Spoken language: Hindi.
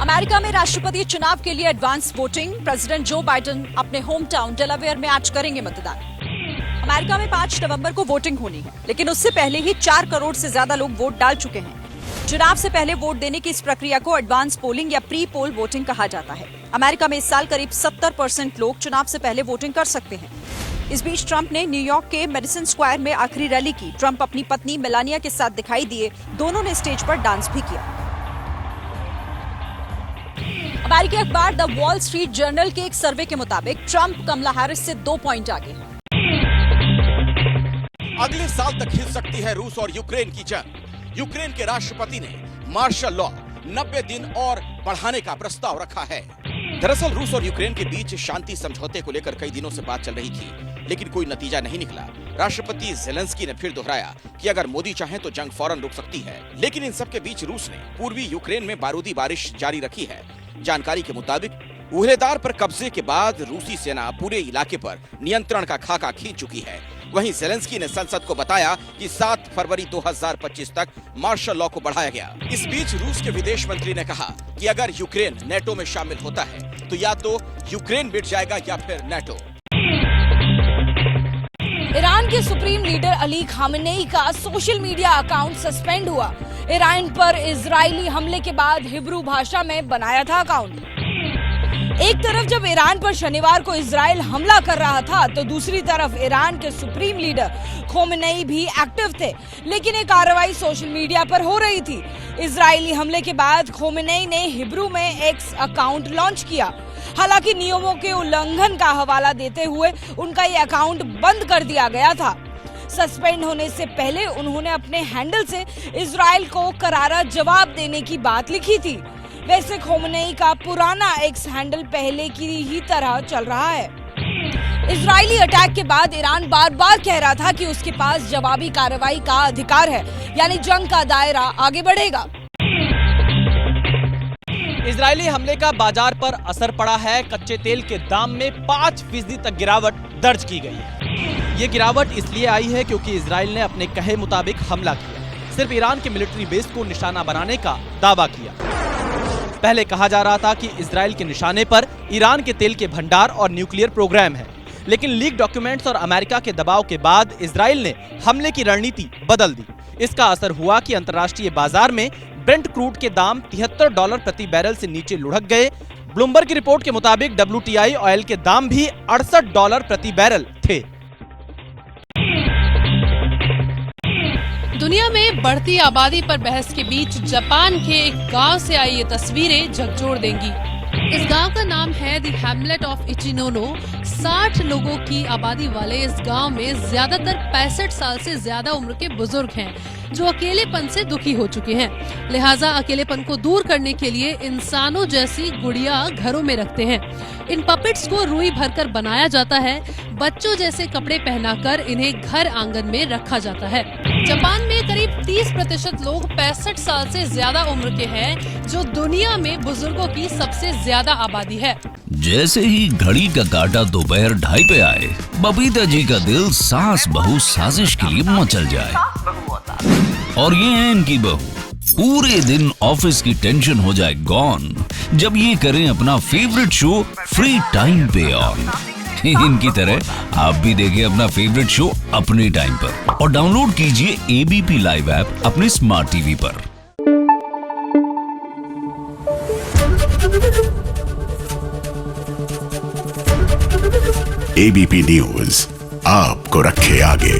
अमेरिका में राष्ट्रपति चुनाव के लिए advance voting. President Joe Biden अपने होम टाउन डेलावेयर में आज करेंगे मतदान। अमेरिका में 5 नवंबर को वोटिंग होनी है, लेकिन उससे पहले ही 4 करोड़ से ज्यादा लोग वोट डाल चुके हैं। चुनाव से पहले वोट देने की इस प्रक्रिया को एडवांस पोलिंग या प्री पोल वोटिंग कहा जाता है। अमेरिका में इस साल करीब 70% लोग चुनाव से पहले वोटिंग कर सकते हैं। इस बीच ट्रंप ने न्यूयॉर्क के मेडिसन स्क्वायर में आखिरी रैली की। ट्रंप अपनी पत्नी मेलानिया के साथ दिखाई दिए। दोनों ने स्टेज पर डांस भी किया। अमेरिकी अखबार द वॉल स्ट्रीट जर्नल के एक सर्वे के मुताबिक ट्रंप कमला हैरिस से 2 पॉइंट आगे। अगले साल तक हिल सकती है रूस और यूक्रेन की जंग। यूक्रेन के राष्ट्रपति ने मार्शल लॉ 90 दिन और बढ़ाने का प्रस्ताव रखा है। दरअसल रूस और यूक्रेन के बीच शांति समझौते को लेकर कई दिनों से बात चल रही थी, लेकिन कोई नतीजा नहीं निकला। राष्ट्रपति ज़ेलेंस्की ने फिर दोहराया कि अगर मोदी चाहें तो जंग फौरन रुक सकती है। लेकिन इन सब के बीच रूस ने पूर्वी यूक्रेन में बारूदी बारिश जारी रखी है। जानकारी के मुताबिक उहलेदार पर कब्जे के बाद रूसी सेना पूरे इलाके पर नियंत्रण का खाका खींच चुकी है। वहीं ज़ेलेंस्की ने संसद को बताया कि 7 फरवरी 2025 तक मार्शल लॉ को बढ़ाया गया। इस बीच रूस के विदेश मंत्री ने कहा कि अगर यूक्रेन नेटो में शामिल होता है तो या तो यूक्रेन मिट जाएगा या फिर नेटो। ईरान के सुप्रीम लीडर अली खामेनेई का सोशल मीडिया अकाउंट सस्पेंड हुआ। ईरान पर इजरायली हमले के बाद हिब्रू भाषा में बनाया था अकाउंट। एक तरफ जब ईरान पर शनिवार को इजराइल हमला कर रहा था, तो दूसरी तरफ ईरान के सुप्रीम लीडर खामेनेई भी एक्टिव थे, लेकिन ये कार्रवाई सोशल मीडिया पर हो रही थी। इजरायली हमले के बाद खामेनेई ने हिब्रू में एक्स अकाउंट लॉन्च किया। हालांकि नियमों के उल्लंघन का हवाला देते हुए उनका ये अकाउंट बंद कर दिया गया था। सस्पेंड होने से पहले उन्होंने अपने हैंडल से इजराइल को करारा जवाब देने की बात लिखी थी। वैसे खामेनेई का पुराना एक्स हैंडल पहले की ही तरह चल रहा है। इजरायली अटैक के बाद ईरान बार बार कह रहा था कि उसके पास जवाबी कार्रवाई का अधिकार है, यानी जंग का दायरा आगे बढ़ेगा। इजरायली हमले का बाजार पर असर पड़ा है। कच्चे तेल के दाम में 5% तक गिरावट दर्ज की गई है। ये गिरावट इसलिए आई है क्योंकि इजराइल ने अपने कहे मुताबिक हमला किया, सिर्फ ईरान के मिलिट्री बेस को निशाना बनाने का दावा किया। पहले कहा जा रहा था कि इजराइल के निशाने पर ईरान के तेल के भंडार और न्यूक्लियर प्रोग्राम है, लेकिन लीक डॉक्यूमेंट्स और अमेरिका के दबाव के बाद इजराइल ने हमले की रणनीति बदल दी। इसका असर हुआ कि अंतर्राष्ट्रीय बाजार में ब्रेंट क्रूड के दाम $73 प्रति बैरल से नीचे लुढ़क गए। ब्लूमबर्ग की रिपोर्ट के मुताबिक WTI ऑयल के दाम भी $68 प्रति बैरल थे। दुनिया में बढ़ती आबादी पर बहस के बीच जापान के एक गांव से आई ये तस्वीरें झकझोर देंगी। इस गांव का नाम है द हैमलेट ऑफ इचिनोनो। 60 लोगों की आबादी वाले इस गांव में ज्यादातर 65 साल से ज्यादा उम्र के बुजुर्ग हैं, जो अकेलेपन से दुखी हो चुके हैं। लिहाजा अकेलेपन को दूर करने के लिए इंसानों जैसी गुड़िया घरों में रखते हैं। इन पपेट्स को रुई भरकर बनाया जाता है। बच्चों जैसे कपड़े पहनाकर इन्हें घर आंगन में रखा जाता है। जापान में करीब 30% लोग 65 साल से ज्यादा उम्र के हैं, जो दुनिया में बुजुर्गों की सबसे ज्यादा आबादी है। जैसे ही घड़ी का काटा दोपहर 2:30 पे आए, बबीता जी का दिल सास बहू साजिश के लिए मचल जाए। और ये है इनकी बहू, पूरे दिन ऑफिस की टेंशन हो जाए गॉन जब ये करें अपना फेवरेट शो फ्री टाइम पे ऑन। इनकी तरह आप भी देखें अपना फेवरेट शो अपने टाइम पर और डाउनलोड कीजिए ABP लाइव ऐप अपने स्मार्ट टीवी पर। ABP न्यूज आपको रखे आगे।